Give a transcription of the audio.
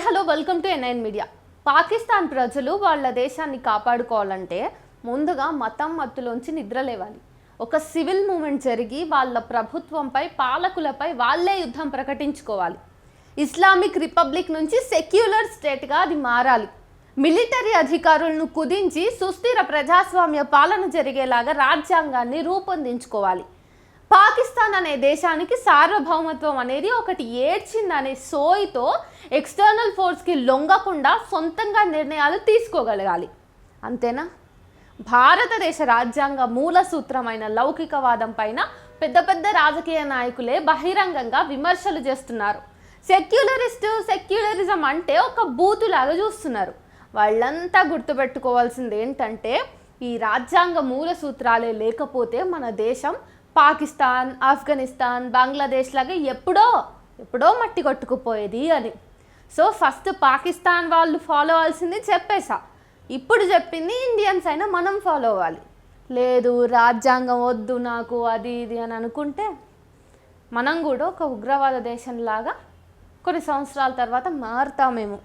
Hello welcome to NIN media. Pakistan ప్రజలు వాళ్ళ దేశాన్ని కాపాడుకోవాలంటే ముందుగా మతం మత్తులోంచి నిద్రలేవాలి. ఒక సివిల్ మూమెంట్ జరిగి వాళ్ళ ప్రభుత్వంపై పాలకులపై వాళ్ళే యుద్ధం ప్రకటించుకోవాలి. ఇస్లామిక్ రిపబ్లిక్ నుంచి సెక్యులర్ స్టేట్గా అది మారాలి. మిలిటరీ అధికారులను కుదించి సుస్థిర ప్రజాస్వామ్య పాలన జరిగేలాగా రాజ్యాంగాన్ని రూపొందించుకోవాలి. పాకిస్తాన్ అనే దేశానికి సార్వభౌమత్వం అనేది ఒకటి ఏడ్చిందనే సోయితో ఎక్స్టర్నల్ ఫోర్స్కి లొంగకుండా సొంతంగా నిర్ణయాలు తీసుకోగలగాలి. అంతేనా? భారతదేశ రాజ్యాంగ మూల సూత్రమైన లౌకికవాదం పైన పెద్ద పెద్ద రాజకీయ నాయకులే బహిరంగంగా విమర్శలు చేస్తున్నారు. సెక్యులరిజం అంటే ఒక బూతులాగా చూస్తున్నారు. వాళ్ళంతా గుర్తుపెట్టుకోవాల్సింది ఏంటంటే ఈ రాజ్యాంగ మూల సూత్రాలే లేకపోతే మన దేశం పాకిస్తాన్, ఆఫ్ఘనిస్తాన్, బంగ్లాదేశ్ లాగా ఎప్పుడో మట్టి కొట్టుకుపోయేది అని. సో ఫస్ట్ పాకిస్తాన్ వాళ్ళు ఫాలో అవ్వాల్సింది చెప్పేసా. ఇప్పుడు చెప్పింది ఇండియన్స్ అయినా మనం ఫాలో అవ్వాలి. లేదు రాజ్యాంగం వద్దు నాకు అది ఇది అని అనుకుంటే మనం కూడా ఒక ఉగ్రవాద దేశంలాగా కొన్ని సంవత్సరాల తర్వాత మారుతామేమో.